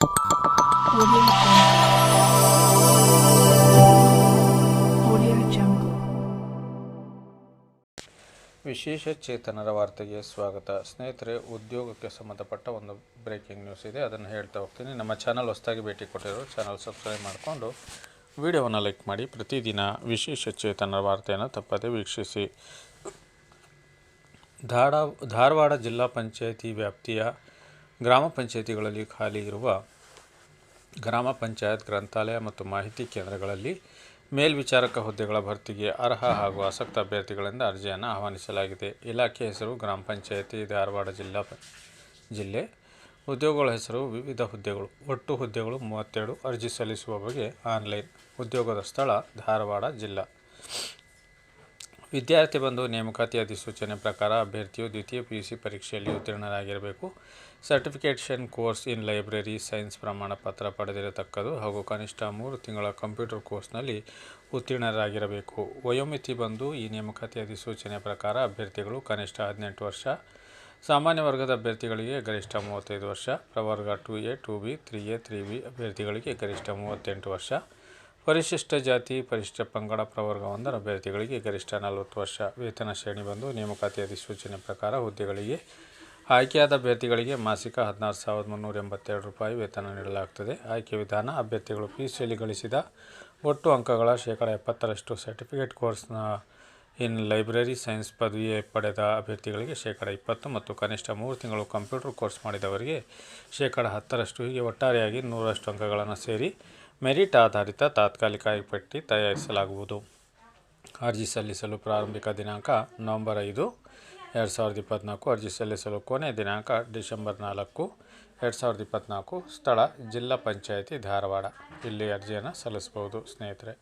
Audio Jungle. ವಿಶೇಷ ಚೇತನರ ವಾರ್ತೆಗೆ ಸ್ವಾಗತ. ಸ್ನೇಹಿತರೆ, ಉದ್ಯೋಗಕ್ಕೆ ಸಂಬಂಧಪಟ್ಟ ಒಂದು ಬ್ರೇಕಿಂಗ್ ನ್ಯೂಸ್ ಇದೆ, ಅದನ್ನು ಹೇಳ್ತಾ ಹೋಗ್ತೀನಿ. ನಮ್ಮ ಚಾನಲ್ ಹೊಸದಾಗಿ ಭೇಟಿ ಕೊಟ್ಟಿರೋ ಚಾನಲ್ ಸಬ್ಸ್ಕ್ರೈಬ್ ಮಾಡಿಕೊಂಡು ವಿಡಿಯೋವನ್ನು ಲೈಕ್ ಮಾಡಿ. ಪ್ರತಿದಿನ ವಿಶೇಷ ಚೇತನರ ವಾರ್ತೆಯನ್ನು ತಪ್ಪದೇ ವೀಕ್ಷಿಸಿ. ಧಾರವಾಡ ಜಿಲ್ಲಾ ಪಂಚಾಯಿತಿ ವ್ಯಾಪ್ತಿಯ ಗ್ರಾಮ ಪಂಚಾಯಿತಿಗಳಲ್ಲಿ ಖಾಲಿ ಇರುವ ಗ್ರಾಮ ಪಂಚಾಯತ್ ಗ್ರಂಥಾಲಯ ಮತ್ತು ಮಾಹಿತಿ ಕೇಂದ್ರಗಳಲ್ಲಿ ಮೇಲ್ವಿಚಾರಕ ಹುದ್ದೆಗಳ ಭರ್ತಿಗೆ ಅರ್ಹ ಹಾಗೂ ಆಸಕ್ತ ಅಭ್ಯರ್ಥಿಗಳಿಂದ ಅರ್ಜಿಯನ್ನು ಆಹ್ವಾನಿಸಲಾಗಿದೆ. ಇಲಾಖೆ ಹೆಸರು ಗ್ರಾಮ ಪಂಚಾಯಿತಿ ಧಾರವಾಡ ಜಿಲ್ಲೆ. ಉದ್ಯೋಗಗಳ ಹೆಸರು ವಿವಿಧ ಹುದ್ದೆಗಳು. ಒಟ್ಟು ಹುದ್ದೆಗಳು 32. ಅರ್ಜಿ ಸಲ್ಲಿಸುವ ಬಗೆ ಆನ್ಲೈನ್. ಉದ್ಯೋಗದ ಸ್ಥಳ ಧಾರವಾಡ ಜಿಲ್ಲಾ. ವಿದ್ಯಾರ್ಥಿ ಬಂಧು ನೇಮಕಾತಿ ಅಧಿಸೂಚನೆ ಪ್ರಕಾರ ಅಭ್ಯರ್ಥಿಯು ದ್ವಿತೀಯ PUC ಪರೀಕ್ಷೆಯಲ್ಲಿ ಉತ್ತೀರ್ಣರಾಗಿರಬೇಕು. Certification course in library science ಪ್ರಮಾಣ ಪತ್ರ ಪಡೆದಿರತಕ್ಕದ್ದು ಹಾಗೂ ಕನಿಷ್ಠ 3 ತಿಂಗಳ ಕಂಪ್ಯೂಟರ್ ಕೋರ್ಸ್ನಲ್ಲಿ ಉತ್ತೀರ್ಣರಾಗಿರಬೇಕು. ವಯೋಮಿತಿ ಬಂದು ಈ ನೇಮಕಾತಿ ಅಧಿಸೂಚನೆ ಪ್ರಕಾರ ಅಭ್ಯರ್ಥಿಗಳು ಕನಿಷ್ಠ 18 ವರ್ಷ, ಸಾಮಾನ್ಯ ವರ್ಗದ ಅಭ್ಯರ್ಥಿಗಳಿಗೆ ಗರಿಷ್ಠ 35 ವರ್ಷ, ಪ್ರವರ್ಗ 2A, 2B, 3A, 3B ಅಭ್ಯರ್ಥಿಗಳಿಗೆ ಗರಿಷ್ಠ 38 ವರ್ಷ, ಪರಿಶಿಷ್ಟ ಜಾತಿ, ಪರಿಶಿಷ್ಟ ಪಂಗಡ ಪ್ರವರ್ಗ 1 ಅಭ್ಯರ್ಥಿಗಳಿಗೆ ಗರಿಷ್ಠ 40 ವರ್ಷ. ವೇತನ ಶ್ರೇಣಿ ಬಂದು ನೇಮಕಾತಿ ಅಧಿಸೂಚನೆ ಪ್ರಕಾರ ಹುದ್ದೆಗಳಿಗೆ ಆಯ್ಕೆಯಾದ ಅಭ್ಯರ್ಥಿಗಳಿಗೆ ಮಾಸಿಕ 16,382 ರೂಪಾಯಿ ವೇತನ ನೀಡಲಾಗುತ್ತದೆ. ಆಯ್ಕೆ ವಿಧಾನ: ಅಭ್ಯರ್ಥಿಗಳು PUCಯಲ್ಲಿ ಗಳಿಸಿದ ಒಟ್ಟು ಅಂಕಗಳ 70% certificate course in library science ಪದವಿ ಪಡೆದ ಅಭ್ಯರ್ಥಿಗಳಿಗೆ 20% ಮತ್ತು ಕನಿಷ್ಠ 3 ತಿಂಗಳು ಕಂಪ್ಯೂಟರ್ ಕೋರ್ಸ್ ಮಾಡಿದವರಿಗೆ 10% ಹೀಗೆ ಒಟ್ಟಾರೆಯಾಗಿ 100% ಅಂಕಗಳನ್ನು ಸೇರಿ ಮೆರಿಟ್ ಆಧಾರಿತ ತಾತ್ಕಾಲಿಕ ಆಯ್ಕೆಪಟ್ಟಿ ತಯಾರಿಸಲಾಗುವುದು. ಅರ್ಜಿ ಸಲ್ಲಿಸಲು ಪ್ರಾರಂಭಿಕ ದಿನಾಂಕ ನವೆಂಬರ್ 5, 2024. ಅರ್ಜಿ ಸಲ್ಲಿಸಲು ಕೊನೆಯ ದಿನಾಂಕ ಡಿಸೆಂಬರ್ 4, 2024. ಸ್ಥಳ ಜಿಲ್ಲಾ ಪಂಚಾಯಿತಿ ಧಾರವಾಡ. ಇಲ್ಲಿ ಅರ್ಜಿಯನ್ನು ಸಲ್ಲಿಸಬಹುದು ಸ್ನೇಹಿತರೆ.